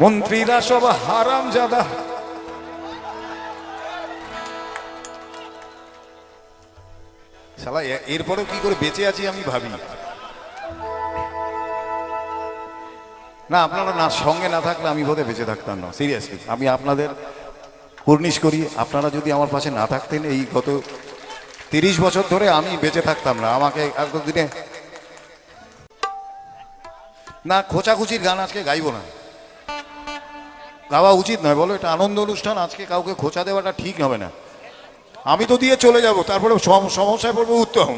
মন্ত্রীরা সব হারামজাদা। শালা এরপরেও কি করে বেঁচে আছি আমি ভাবি। না আপনারা না সঙ্গে না থাকলে আমি বোধহয় বেঁচে থাকতাম না, সিরিয়াসলি। আমি আপনাদের কুর্নিশ করি, আপনারা যদি আমার পাশে না থাকতেন এই গত 30 বছর ধরে আমি বেঁচে থাকতাম না। আমাকে দিনে না খোঁচাখুচির গান আজকে গাইবো না, গাওয়া উচিত নয় বলো, এটা আনন্দ অনুষ্ঠান। আজকে কাউকে খোঁচা দেওয়াটা ঠিক হবে না। আমি তো দিয়ে চলে যাব, তারপরে সমস্যায় পড়বো উত্তম।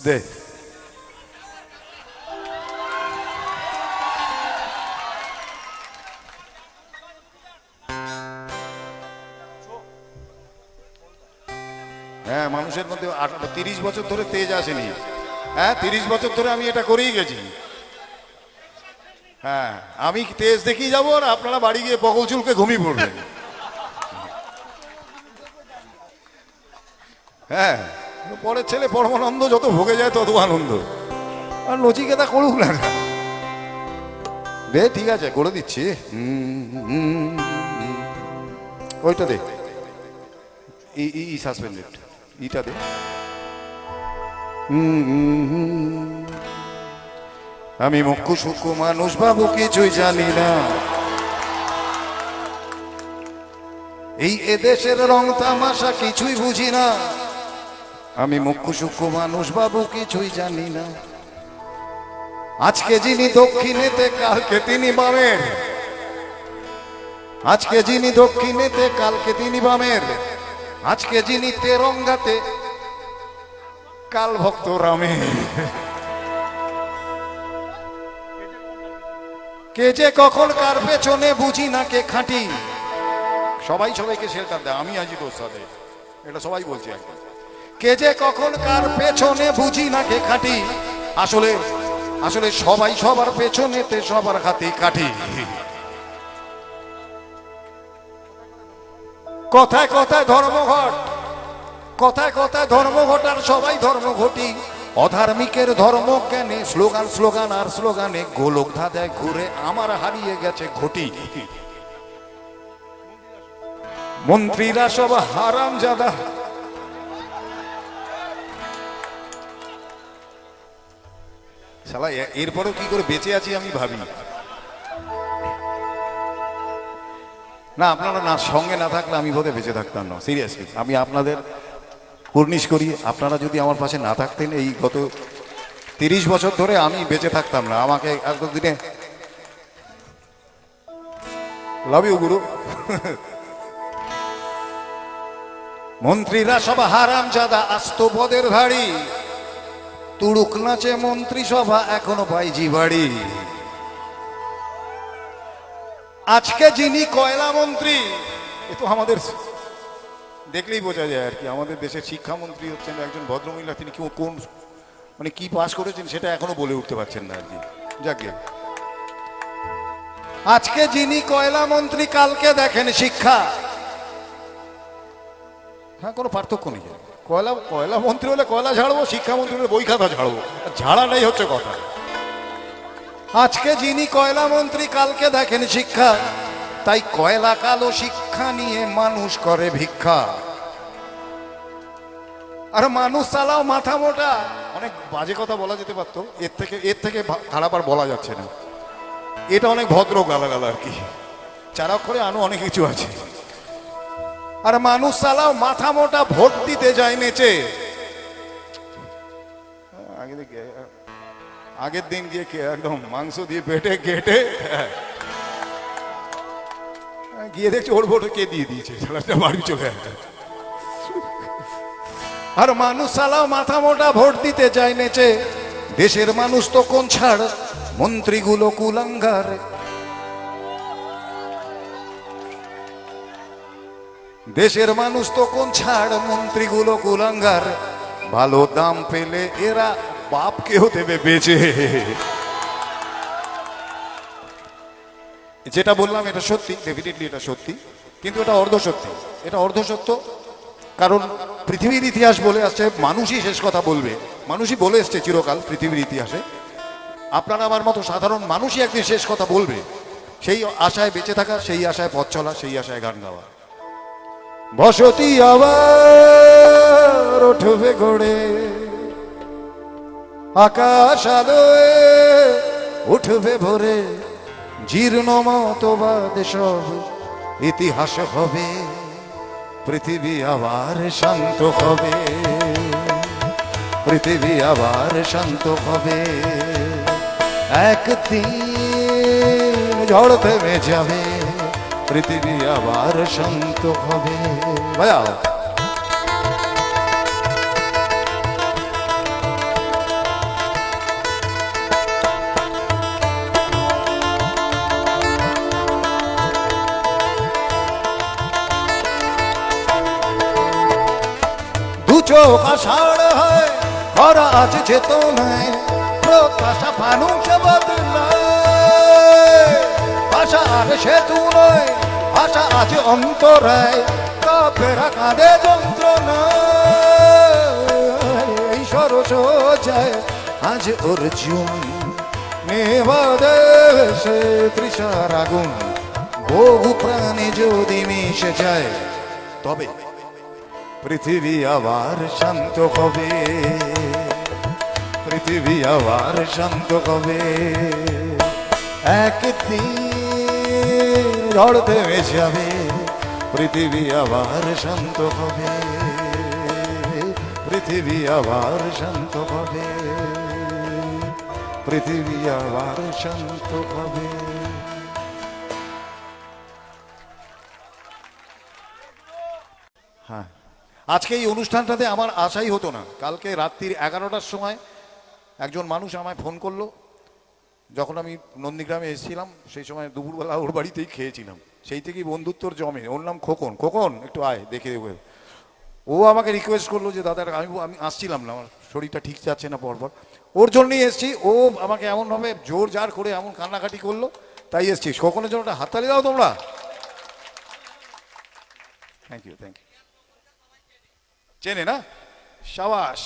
দে হ্যাঁ, মানুষের মধ্যে 30 বছর ধরে তেজ আসেনি। হ্যাঁ 30 বছর ধরে আমি এটা করেই গেছি। হ্যাঁ আমি তেজ দেখেই যাবো আর আপনারা বাড়ি গিয়ে বগল চুলকে ঘুমিয়ে পড়বেন। হ্যাঁ পরের ছেলে পরমানন্দ, যত ভোগে যায় তত আনন্দ। আর নচিকেতা করুক না, দে ঠিক আছে করে দিচ্ছি। ওইটা দে, ই সাসপেন্ডেড, ইটা দে। আমি মুখ্য সূক্ষ্ম মানুষ বাবু, কিছুই জানি না। এই এদেশের রং তামাশা কিছুই বুঝি না। আমি মুখ্য সূক্ষ্ম মানুষ বাবু, কিছুই জানি না। আজকে যিনি দক্ষিণেতে কালকে তিনি বামের, আজকে যিনি দক্ষিণেতে কালকে তিনি বামের, আজকে যিনি তেরঙ্গাতে কাল ভক্ত রামের। কে যে কখন কার পেছনে বুঝি না কে খাঁটি। সবাই সবাইকে শেল্টার দেয়, আমি আছি তোর সাথে, এটা সবাই বলছে একদম। কে যে কখন কার পেছনে বুঝি না কে খাঁটি। আসলে আসলে সবাই সবার পেছনেতে সবার হাতে কাঠি। কথায় কথায় ধর্মঘট, কথায় কথায় ধর্মঘট, আর সবাই ধর্মঘটি। অধার্মিকের ধর্ম জ্ঞানে স্লোগান স্লোগান আর স্লোগানে গোলক ধাঁধায় ঘুরে আমার হারিয়ে গেছে ঘটি। মন্ত্রীরা সব হারামজাদা। শালা এরপরেও কি করে বেঁচে আছি আমি ভাবি। না আপনারা না সঙ্গে না থাকলে আমি বোধহয় বেঁচে থাকতাম না, সিরিয়াসলি। আমি আপনাদের কুর্নিশ করি, আপনারা যদি আমার পাশে না থাকতেন এই গত 30 বছর ধরে আমি বেঁচে থাকতাম না। আমাকে দিনে লাভ ইউ গুরু। মন্ত্রীরা সব হারামজাদা, আস্ত পদের ধাড়ি। তুড়ুক নাচে মন্ত্রী সভা, এখনো পাইজি বাড়ি। আজকে যিনি কয়লা মন্ত্রী, এ তো আমাদের দেখলেই বোঝা যায় আর কি। আমাদের দেশের শিক্ষামন্ত্রী হচ্ছেন একজন ভদ্রমহিলা, তিনি কোন মানে কি পাস করেছেন সেটা এখনো বলে উঠতে পারছেন না আর কি। যাকে আজকে যিনি কয়লা মন্ত্রী, কালকে দেখেন শিক্ষা। হ্যাঁ কোনো পার্থক্য নেই। কয়লা মন্ত্রী হলে কয়লা ঝাড়বো, শিক্ষামন্ত্রী হলে বই খাতা ঝাড়বো, ঝাড়াটাই হচ্ছে কথা। আজকে যিনি কয়লা মন্ত্রী, কালকে দেখেন শিক্ষা। তাই কয়লা কালো শিক্ষা নিয়ে মানুষ করে ভিক্ষা। আর মানুষ চালাও মাথা মোটা। অনেক বাজে কথা বলা যেতে পারতো, এর থেকে খারাপ আর বলা যাচ্ছে না। এটা অনেক ভদ্র গালাগাল আর কি, চার অক্ষরে আনো অনেক কিছু আছে। আর মানুষ চালাও মাথা মোটা, ভোট দিতে যায় নেচে। আগের দিন গিয়ে একদম মাংস দিয়ে পেটে কেটে গিয়ে দেখছে ওর ভোট কে দিয়ে দিয়েছে, বাড়ি চলে আসে। আর মানুষ চালাও মাথা মোটা, ভোট দিতে যায় নেচে। দেশের মানুষ তো কোন ছাড়, মন্ত্রীগুলো কুলাঙ্গার। দেশের মানুষ তো কোন ছাড়, মন্ত্রীগুলো কুলাঙ্গার। ভালো দাম পেলে এরা বাপকেও দেবে বেচে। যেটা বললাম এটা সত্যি, ডেফিনেটলি এটা সত্যি, কিন্তু এটা অর্ধ সত্যি। এটা অর্ধ সত্য, কারণ পৃথিবীর ইতিহাস বলে আসছে মানুষই শেষ কথা বলবে, মানুষই বলে এসছে চিরকাল পৃথিবীর ইতিহাসে। আপনারা আমার মতো সাধারণ মানুষই একদিন শেষ কথা বলবে, সেই আশায় বেঁচে থাকা, সেই আশায় পথ চলা, সেই আশায় গান গাওয়া। বসতি আবার উঠবে গড়ে, আকাশ আলোয় উঠবে ভরে, জীর্ণ মতবাদ সব ইতিহাস হবে, পৃথিবী আবার শান্ত হবে, পৃথিবী আবার শান্ত হবে। একদিন ঝড় থেমে যাবে, পৃথিবী আবার শান্ত হবে। ভাইয়া চোখ আষাঢ় হয়, খরা আজ চেতনায়, প্রত্যাশা মানুষ বদলায়, আশা আর সেতু নয়, আশা আজ অন্তরায়, কাফেরা কাঁদে যন্ত্রণায়। সরস যায় আজ অর্জুন, নেবাদেশে তৃষার আগুন, বহু প্রাণে যদি মিশে যায়, তবে পৃথিবী আবার শান্ত হবে, পৃথিবী আবার শান্ত হবে। একদিন ঝড় থেমে যাবে, পৃথিবী আবার শান্ত হবে, পৃথিবী আবার শান্ত হবে, পৃথিবী আবার শান্ত হবে। হ্যাঁ, আজকে এই অনুষ্ঠানটাতে আমার আশাই হতো না। কালকে রাত্রির 11টার সময় একজন মানুষ আমায় ফোন করলো, যখন আমি নন্দীগ্রামে এসেছিলাম, সেই সময় দুপুরবেলা ওর বাড়িতেই খেয়েছিলাম, সেই থেকেই বন্ধুত্বর জমে। ওর নাম খোকন। খোকন একটু আয় দেখে দেবো। ও আমাকে রিকোয়েস্ট করলো যে দাদা আমি আসছিলাম না, আমার শরীরটা ঠিক যাচ্ছে না পরপর, ওর জন্যই এসছি। ও আমাকে এমনভাবে জোর জার করে এমন কান্নাকাটি করলো, তাই এসছি। খোকনের জন্য একটা হাততালি দাও তোমরা। Thank you, thank you. চেনে না? সাবাস।